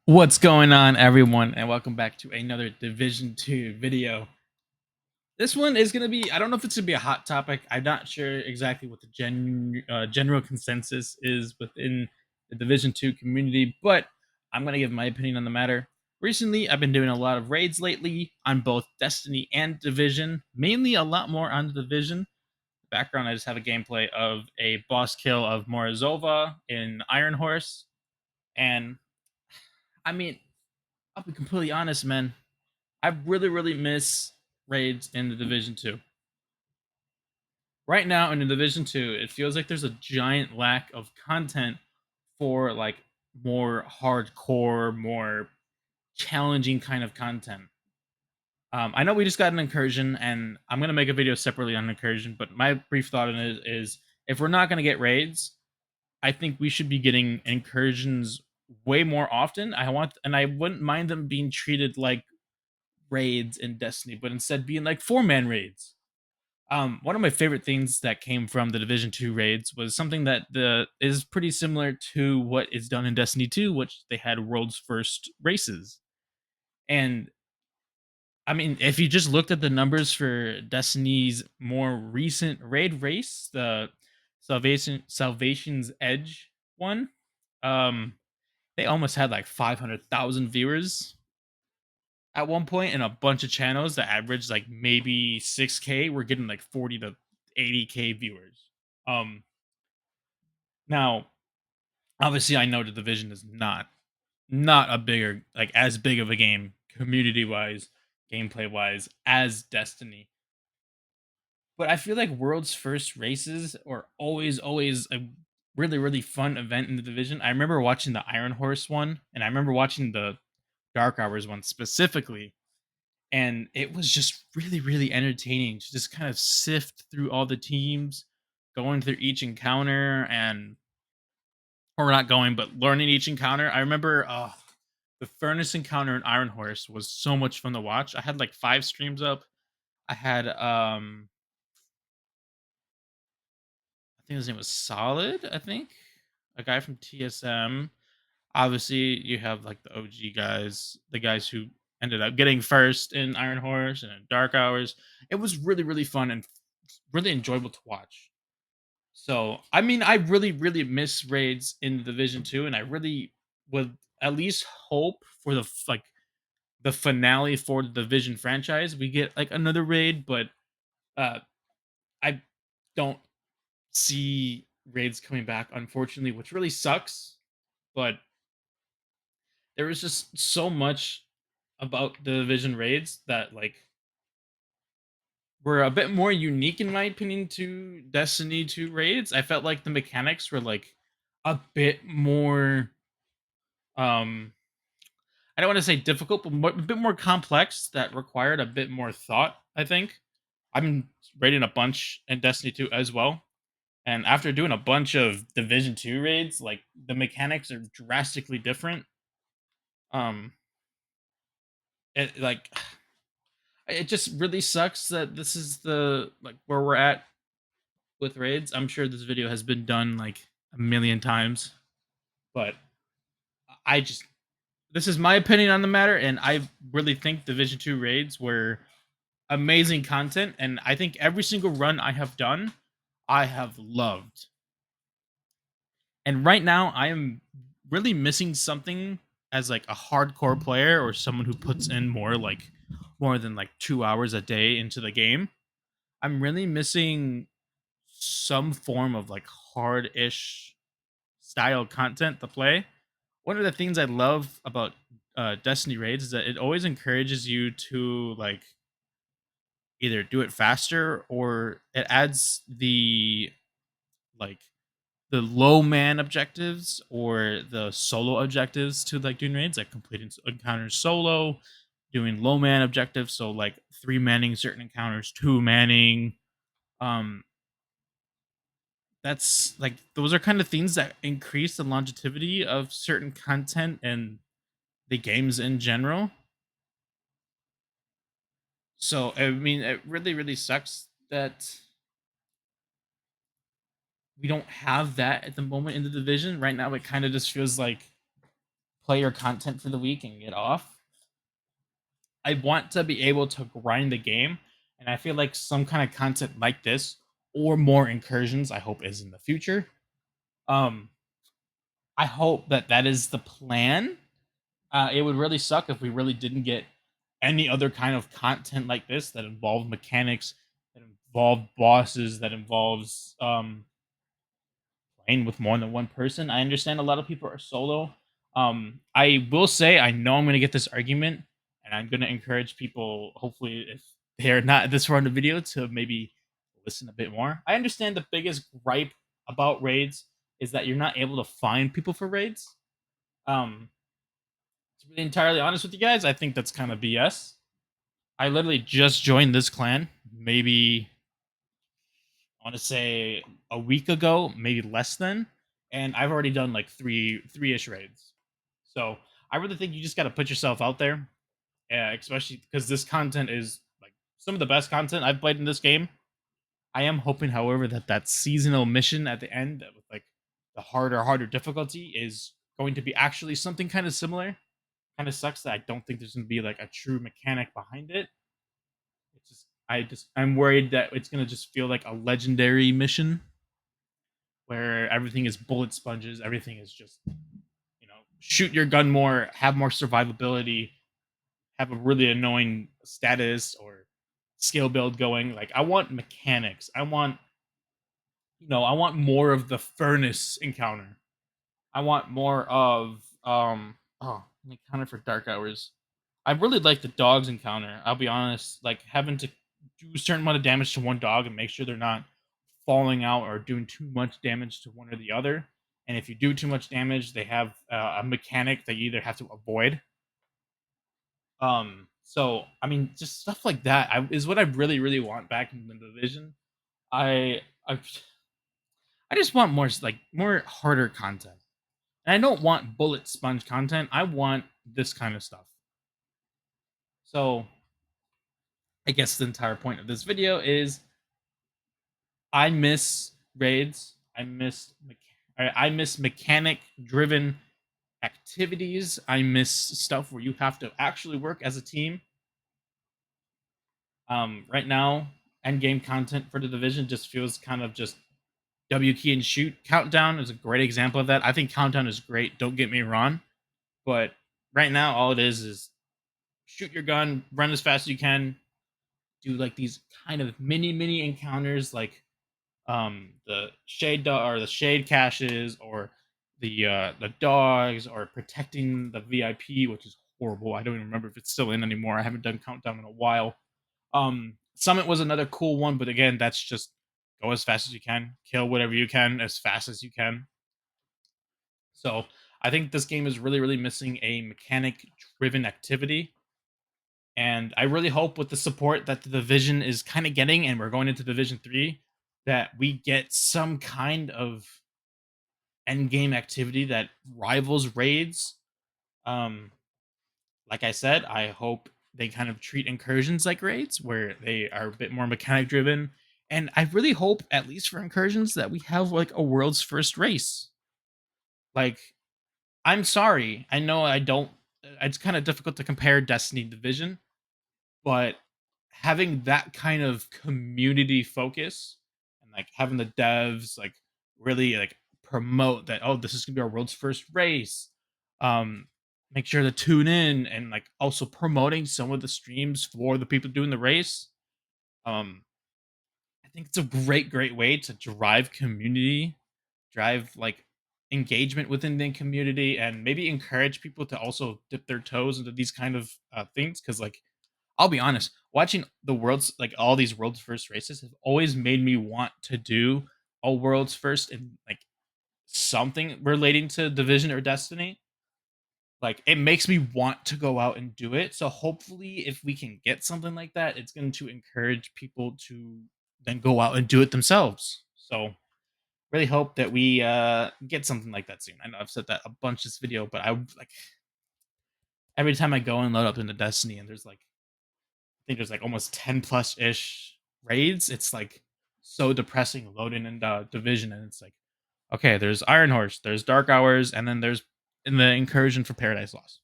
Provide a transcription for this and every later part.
What's going on, everyone, and welcome back to another Division 2 video. This one is going to be, I don't know if it's going to be a hot topic. I'm not sure exactly what the general consensus is within the Division 2 community, but I'm going to give my opinion on the matter. Recently, I've been doing a lot of raids lately on both Destiny and Division, mainly a lot more on the Division. Background, I just have a gameplay of a boss kill of Morozova in Iron Horse, and I mean, I'll be completely honest, man. I really miss raids in the Division 2. Right now in the Division 2, it feels like there's a giant lack of content for like more hardcore, more challenging kind of content. I know we just got an incursion, and I'm gonna make a video separately on incursion. But my brief thought on it is, if we're not gonna get raids, I think we should be getting incursions way more often. And I wouldn't mind them being treated like raids in Destiny, but instead being like 4-man raids. One of my favorite things that came from the Division 2 raids was something that the is pretty similar to what is done in Destiny 2, which they had world's first races. And I mean, if you just looked at the numbers for Destiny's more recent raid race, the Salvation's Edge one, um, they almost had like 500,000 viewers at one point, and a bunch of channels that averaged like maybe 6K were getting like 40 to 80K viewers. Um Now, obviously I know the Division is not a bigger, like as big of a game community wise, gameplay wise as Destiny. But I feel like world's first races are always a really fun event in the Division. I remember watching the Iron Horse one, and I remember watching the Dark Hours one specifically, and it was just really entertaining to just kind of sift through all the teams, going through each encounter, and or not going, but learning each encounter. I remember the furnace encounter in Iron Horse was so much fun to watch. I had like 5 streams up. I had I think his name was Solid, I think, a guy from TSM. Obviously you have like the OG guys, the guys who ended up getting first in Iron Horse and in Dark Hours. It was really fun and really enjoyable to watch. So, I mean, I really miss raids in Division 2, and I really would at least hope for like the finale for the Division franchise. We get like another raid, but uh I don't see raids coming back, unfortunately, which really sucks. But there was just so much about the Division raids that like were a bit more unique in my opinion to Destiny 2 raids. I felt like the mechanics were like a bit more um I don't want to say difficult, but a bit more complex that required a bit more thought, I think. I'm raiding a bunch in Destiny 2 as well. And after doing a bunch of Division 2 raids, like the mechanics are drastically different. Um it like it just really sucks that this is the like where we're at with raids. I'm sure this video has been done like a million times, but I just this is my opinion on the matter, and I really think Division 2 raids were amazing content, and I think every single run I have done, I have loved. And right now, I am really missing something as like a hardcore player or someone who puts in more than like 2 hours a day into the game. I'm really missing some form of like hard-ish style content to play. One of the things I love about Destiny raids is that it always encourages you to like either do it faster, or it adds like the low man objectives or the solo objectives to like doing raids, like completing encounters solo, doing low man objectives, so like 3 manning certain encounters, 2 manning. Um, that's like those are kind of things that increase the longevity of certain content and the games in general. So I mean, it really sucks that we don't have that at the moment in the Division. Right now, it kind of just feels like player content for the week and get off. I want to be able to grind the game, and I feel like some kind of content like this or more incursions, I hope is in the future. Um, I hope that that is the plan. It would really suck if we really didn't get any other kind of content like this that involved mechanics, that involved bosses, that involves playing with more than one person. I understand a lot of people are solo. I will say I know I'm going to get this argument, and I'm going to encourage people, hopefully, if they're not this far in the video, to maybe listen a bit more. I understand the biggest gripe about raids is that you're not able to find people for raids. Um, to be entirely honest with you guys, I think that's kind of BS. I literally just joined this clan, maybe I want to say a week ago, maybe less than, and I've already done like three-ish raids. So I really think you just got to put yourself out there, especially because this content is like some of the best content I've played in this game. I am hoping, however, that that seasonal mission at the end, that with like the harder difficulty, is going to be actually something kind of similar. Kind of sucks that I don't think there's going to be like a true mechanic behind it. It's I'm worried that it's going to just feel like a legendary mission where everything is bullet sponges, everything is just, shoot your gun more, have more survivability, have a really annoying status or skill build going. Like I want mechanics. I want more of the furnace encounter. I want more of an encounter for dark hours. I really like the dogs encounter. I'll be honest, like having to do a certain amount of damage to one dog and make sure they're not falling out or doing too much damage to one or the other. And if you do too much damage, they have a mechanic that you either have to avoid. So I mean, just stuff like that is what I really, really want back in the division. I I I just want more harder content. And I don't want bullet sponge content. I want this kind of stuff. So I guess the entire point of this video is I miss raids. I miss mechanic driven activities. I miss stuff where you have to actually work as a team. Right now, end game content for the division just feels kind of just W key and shoot. Countdown is a great example of that. I think Countdown is great. Don't get me wrong, but right now all it is shoot your gun, run as fast as you can, do like these kind of mini encounters like the shade caches or the dogs or protecting the VIP, which is horrible. I don't even remember if it's still in anymore. I haven't done Countdown in a while. Summit was another cool one, but again, that's just go as fast as you can, kill whatever you can as fast as you can. So I think this game is really, really missing a mechanic driven activity. And I really hope with the support that the division is kind of getting, and we're going into Division 3, that we get some kind of end game activity that rivals raids. Um, like I said, I hope they kind of treat incursions like raids, where they are a bit more mechanic driven. And I really hope, at least for incursions, that we have like a world's first race. Like, I'm sorry, I know I don't. It's kind of difficult to compare Destiny Division, but having that kind of community focus and like having the devs like really like promote that, oh, this is gonna be our world's first race, um make sure to tune in, and like also promoting some of the streams for the people doing the race. um I think it's a great way to drive community, drive like engagement within the community, and maybe encourage people to also dip their toes into these kind of things, because like I'll be honest, watching the world's like all these world's first races have always made me want to do a world's first in like something relating to Division or Destiny. Like it makes me want to go out and do it. So hopefully if we can get something like that, it's going to encourage people to then go out and do it themselves. So really hope that we get something like that soon. I know I've said that a bunch this video, but I like every time I go and load up into Destiny and there's like think there's like almost 10 plus ish raids. It's like so depressing loading into Division, and it's like, okay, there's Iron Horse, there's Dark Hours, and then there's in the incursion for Paradise Lost.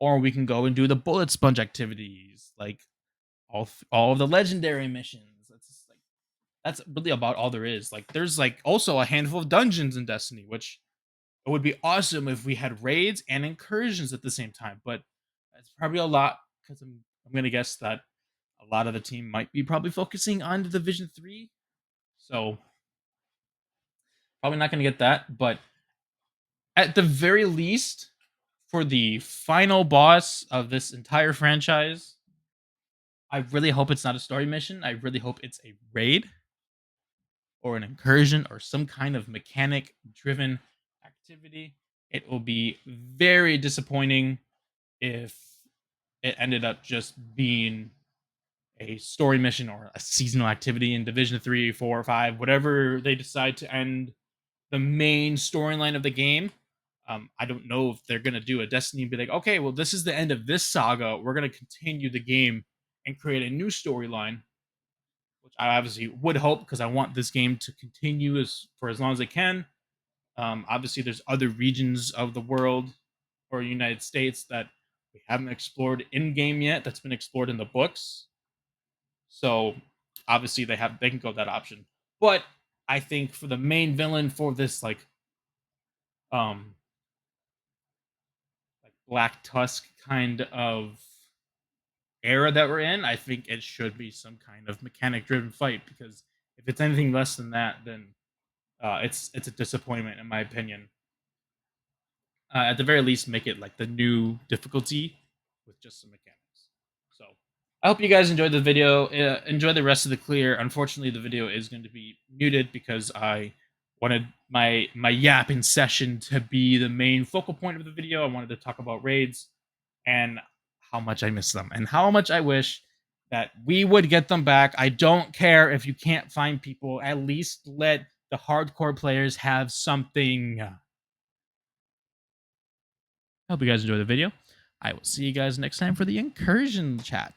Or we can go and do the bullet sponge activities, like all of the legendary missions. That's just like that's really about all there is. Like there's like also a handful of dungeons in Destiny, which it would be awesome if we had raids and incursions at the same time. But it's probably a lot because I'm gonna guess that a lot of the team might be probably focusing on the Division 3. So probably not gonna get that. But at the very least, for the final boss of this entire franchise, I really hope it's not a story mission. I really hope it's a raid or an incursion or some kind of mechanic driven activity. It will be very disappointing if it ended up just being a story mission or a seasonal activity in Division 3, 4, or 5, whatever they decide to end the main storyline of the game. I don't know if they're gonna do a Destiny and be like, okay, well, this is the end of this saga. We're gonna continue the game and create a new storyline, which I obviously would hope because I want this game to continue for as long as it can. Obviously, there's other regions of the world or United States that we haven't explored in game yet. That's been explored in the books. So obviously they can go that option. But I think for the main villain for this um Black Tusk kind of era that we're in, I think it should be some kind of mechanic driven fight because if it's anything less than that, then it's a disappointment in my opinion. At the very least, make it like the new difficulty with just some mechanics. So I hope you guys enjoyed the video. Enjoy the rest of the clear. Unfortunately, the video is going to be muted because I wanted my yapping session to be the main focal point of the video. I wanted to talk about raids and how much I miss them and how much I wish that we would get them back. I don't care if you can't find people. At least let the hardcore players have something. I hope you guys enjoy the video. I will see you guys next time for the incursion chat.